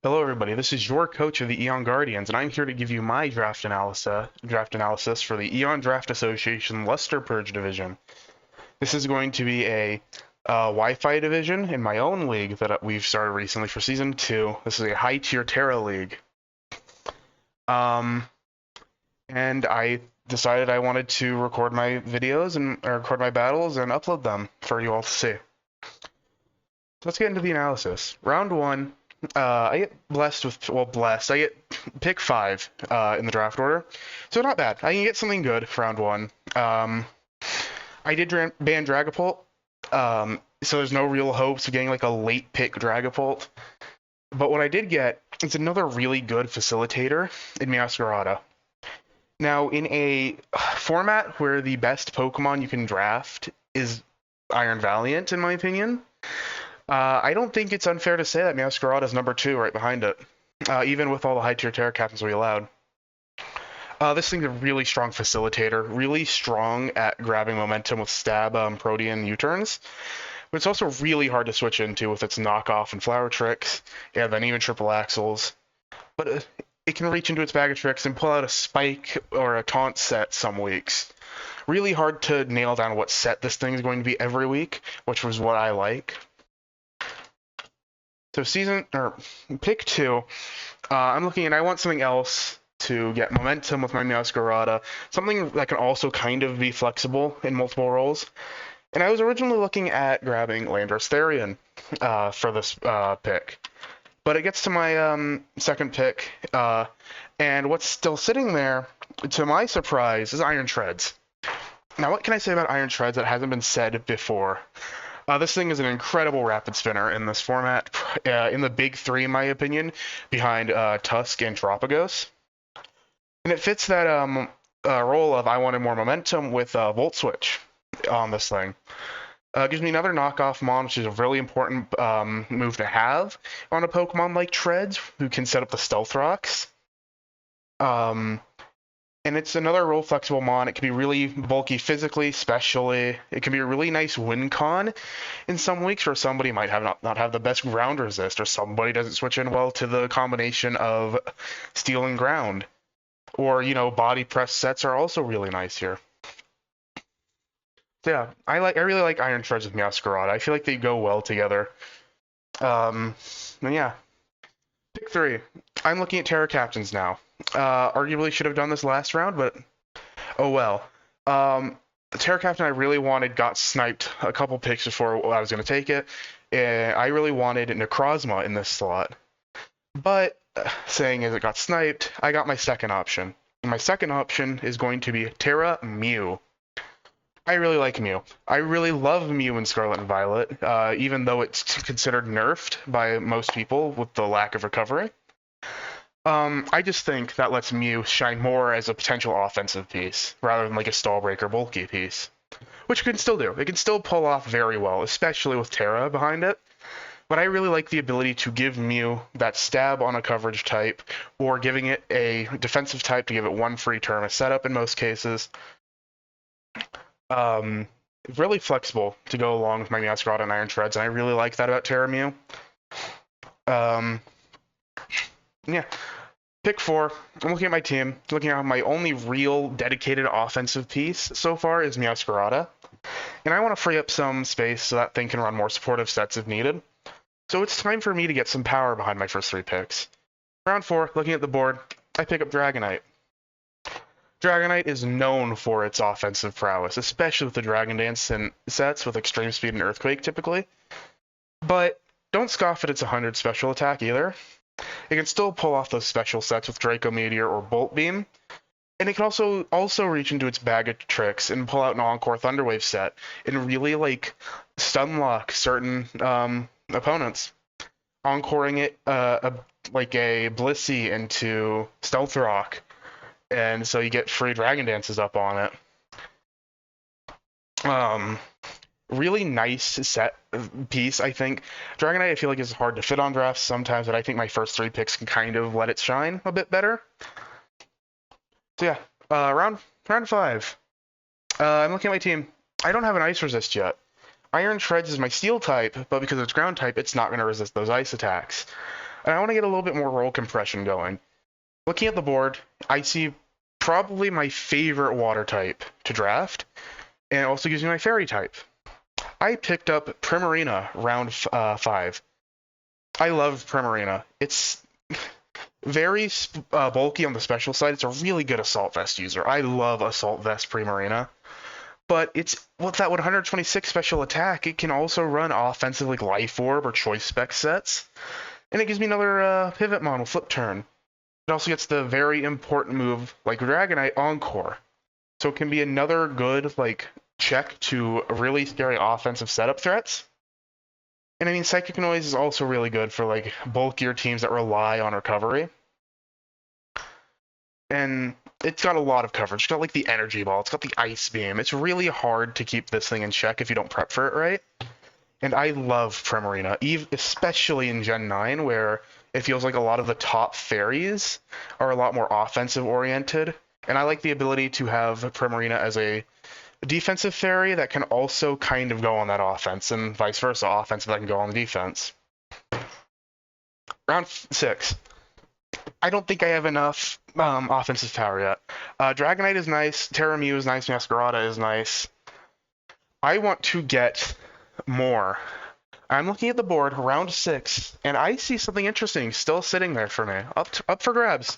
Hello, everybody. This is your coach of the Eon Guardians, and I'm here to give you my draft analysis for the Eon Draft Association Luster Purge division. This is going to be a Wi-Fi division in my own league that we've started recently for Season 2. This is a high-tier Terra league. And I decided I wanted to record my videos and record my battles and upload them for you all to see. So let's get into the analysis. Round 1. I get I get pick 5 in the draft order, so not bad. I can get something good for round 1. I did ban Dragapult, so there's no real hopes of getting like a late pick Dragapult. But what I did get is another really good facilitator in Meowscarada. Now, in a format where the best Pokemon you can draft is Iron Valiant, in my opinion, I don't think it's unfair to say that Meowscarada is number 2 right behind it, even with all the high-tier Terra Captains we allowed. This thing's a really strong facilitator, really strong at grabbing momentum with Stab, Protean U-turns, but it's also really hard to switch into with its knockoff and flower tricks, and then even triple axles. But it can reach into its bag of tricks and pull out a spike or a taunt set some weeks. Really hard to nail down what set this thing is going to be every week, which was what I like. So pick 2, I'm looking and I want something else to get momentum with my Meowscarada, something that can also kind of be flexible in multiple roles. And I was originally looking at grabbing Landorus Therian for this pick. But it gets to my second pick, and what's still sitting there, to my surprise, is Iron Treads. Now, what can I say about Iron Treads that hasn't been said before? This thing is an incredible rapid spinner in this format, in the big 3, in my opinion, behind Tusk and Terapagos. And it fits that role of I wanted more momentum with Volt Switch on this thing. Gives me another knockoff mon, which is a really important move to have on a Pokemon like Treads, who can set up the Stealth Rocks. And it's another role flexible mon. It can be really bulky physically, especially. It can be a really nice win con in some weeks where somebody might have not have the best ground resist, or somebody doesn't switch in well to the combination of steel and ground. Or, body press sets are also really nice here. So yeah, I really like Iron Treads with Meowscarada. I feel like they go well together. And yeah. Pick 3. I'm looking at Terra Captains now. Arguably should have done this last round, but oh well. The Terra Captain I really wanted got sniped a couple picks before I was going to take it. I really wanted Necrozma in this slot. But, saying as it got sniped, I got my second option. And my second option is going to be Terra Mew. I really like Mew. I really love Mew in Scarlet and Violet, even though it's considered nerfed by most people with the lack of recovery. I just think that lets Mew shine more as a potential offensive piece, rather than like a stall breaker bulky piece. Which it can still do. It can still pull off very well, especially with Terra behind it. But I really like the ability to give Mew that stab on a coverage type, or giving it a defensive type to give it one free turn a setup in most cases. Really flexible to go along with my Meowscarada and Iron Treads, and I really like that about Terra Mew. Yeah. Pick 4. I'm looking at my team, looking at my only real dedicated offensive piece so far is Meowscarada. And I want to free up some space so that thing can run more supportive sets if needed. So it's time for me to get some power behind my first 3 picks. Round 4, looking at the board, I pick up Dragonite. Dragonite is known for its offensive prowess, especially with the Dragon Dance and sets with Extreme Speed and Earthquake typically. But don't scoff at its 100 special attack either. It can still pull off those special sets with Draco Meteor or Bolt Beam, and it can also reach into its bag of tricks and pull out an Encore Thunderwave set and really stun lock certain opponents, encoring it like a Blissey into Stealth Rock, and so you get free Dragon Dances up on it. Really nice set piece, I think. Dragonite I feel like is hard to fit on drafts sometimes, but I think my first 3 picks can kind of let it shine a bit better. So yeah, round 5. I'm looking at my team. I don't have an Ice Resist yet. Iron Treads is my Steel type, but because it's Ground type, it's not going to resist those Ice attacks. and I want to get a little bit more roll compression going. Looking at the board, I see probably my favorite water type to draft, and it also gives me my fairy type. I picked up Primarina round 5. I love Primarina. It's very bulky on the special side. It's a really good Assault Vest user. I love Assault Vest Primarina. But it's with that 126 special attack, it can also run offensive like Life Orb or Choice Spec sets. And it gives me another pivot model flip turn. It also gets the very important move like Dragonite Encore. So it can be another good like check to really scary offensive setup threats. And I mean, Psychic Noise is also really good for like bulkier teams that rely on recovery. And it's got a lot of coverage. It's got like the Energy Ball. It's got the Ice Beam. It's really hard to keep this thing in check if you don't prep for it right. And I love Primarina, especially in Gen 9, where it feels like a lot of the top fairies are a lot more offensive oriented. And I like the ability to have Primarina as a defensive fairy that can also kind of go on that offense, and vice versa, offensive that can go on the defense. Round 6. I don't think I have enough offensive power yet. Dragonite is nice, Terra Mew is nice, Masquerada is nice. I want to get more. I'm looking at the board, round 6, and I see something interesting still sitting there for me, up for grabs.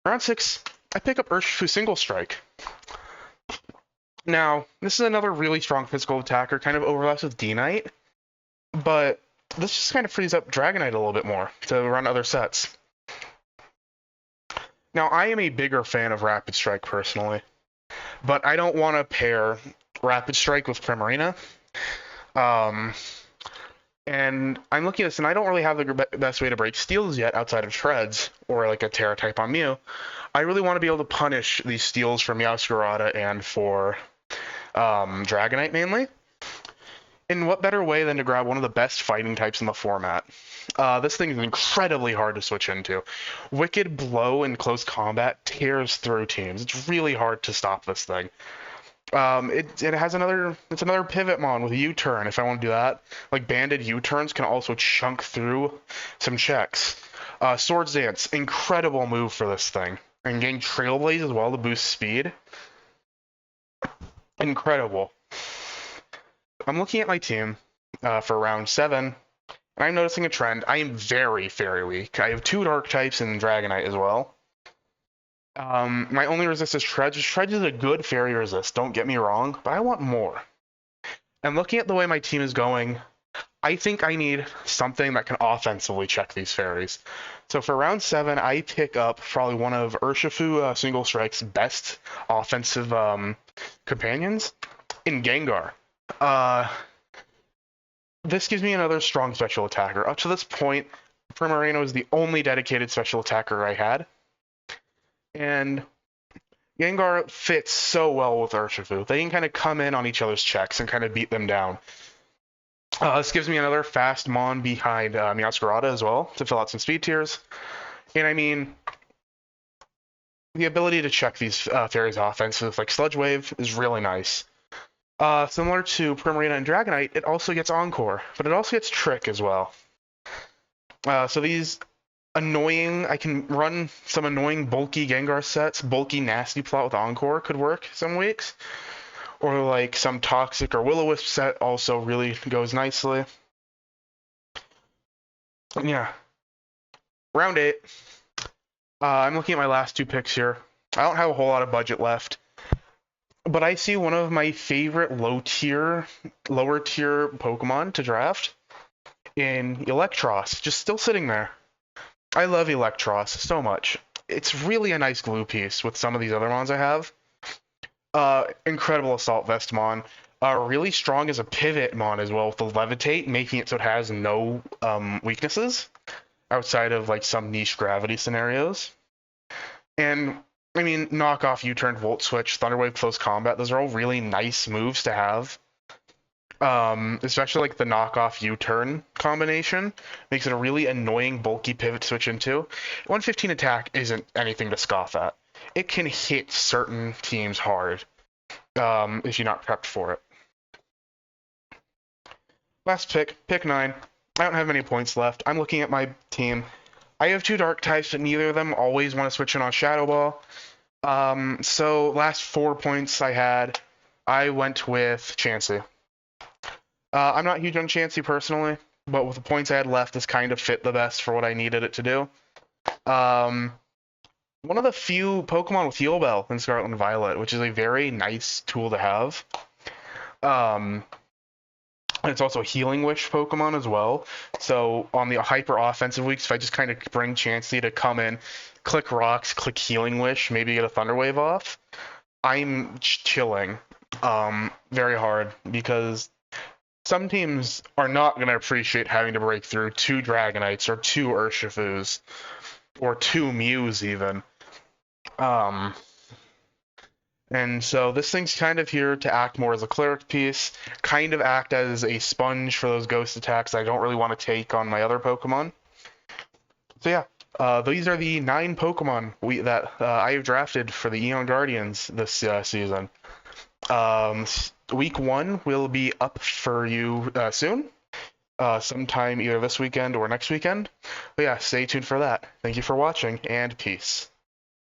Round 6, I pick up Urshifu Single Strike. Now, this is another really strong physical attacker, kind of overlaps with D-Knight, but this just kind of frees up Dragonite a little bit more to run other sets. Now, I am a bigger fan of Rapid Strike personally, but I don't want to pair Rapid Strike with Primarina. And I'm looking at this, and I don't really have the best way to break steals yet outside of Shreds or like a Terra type on Mew. I really want to be able to punish these steals for Meowscarada and for Dragonite mainly. And what better way than to grab one of the best fighting types in the format? This thing is incredibly hard to switch into. Wicked Blow in close combat tears through teams. It's really hard to stop this thing. It has it's another pivot mon with a U-turn if I want to do that. Like banded U-turns can also chunk through some checks. Swords Dance, incredible move for this thing. And getting Trailblaze as well to boost speed. Incredible. I'm looking at my team for round 7, and I'm noticing a trend. I am very fairy weak. I have 2 dark types in Dragonite as well. My only resist is Trudge. Trudge is a good fairy resist, don't get me wrong, but I want more. And looking at the way my team is going, I think I need something that can offensively check these fairies. So for round 7, I pick up probably one of Urshifu Single Strike's best offensive companions in Gengar. This gives me another strong special attacker. Up to this point, Primarina was the only dedicated special attacker I had. And Gengar fits so well with Urshifu. They can kind of come in on each other's checks and kind of beat them down. This gives me another fast mon behind Meowscarada as well to fill out some speed tiers. And I mean, the ability to check these fairies' offense with like Sludge Wave is really nice. Similar to Primarina and Dragonite, it also gets Encore, but it also gets Trick as well. So these annoying, I can run some annoying bulky Gengar sets. Bulky Nasty Plot with Encore could work some weeks. Or like some Toxic or Will-O-Wisp set also really goes nicely. Yeah. Round 8. I'm looking at my last 2 picks here. I don't have a whole lot of budget left. But I see one of my favorite lower tier Pokemon to draft in Electros, just still sitting there. I love Electros so much. It's really a nice glue piece with some of these other mons I have. Incredible Assault Vest mon. Really strong as a pivot mon as well with the Levitate, making it so it has no weaknesses outside of like some niche gravity scenarios. And I mean, knockoff U-turn, Volt Switch, Thunderwave, Close Combat, those are all really nice moves to have. Especially like the knockoff U-turn combination makes it a really annoying bulky pivot to switch into. 115 attack isn't anything to scoff at. It can hit certain teams hard if you're not prepped for it. Last pick 9. I don't have many points left. I'm looking at my team. I have 2 dark types, but neither of them always want to switch in on Shadow Ball. So last 4 points I had, I went with Chansey. I'm not huge on Chansey personally, but with the points I had left, this kind of fit the best for what I needed it to do. One of the few Pokemon with Heal Bell in Scarlet and Violet, which is a very nice tool to have. It's also a Healing Wish Pokemon as well. So on the hyper offensive weeks, if I just kind of bring Chansey to come in, click Rocks, click Healing Wish, maybe get a Thunder Wave off, I'm chilling very hard, because some teams are not going to appreciate having to break through 2 Dragonites or 2 Urshifus or 2 Mews even. And so this thing's kind of here to act more as a cleric piece, kind of act as a sponge for those ghost attacks I don't really want to take on my other Pokemon. So yeah, these are the 9 Pokemon that I have drafted for the Eon Guardians this season. Week 1 will be up for you soon, sometime either this weekend or next weekend. But yeah, stay tuned for that. Thank you for watching, and peace.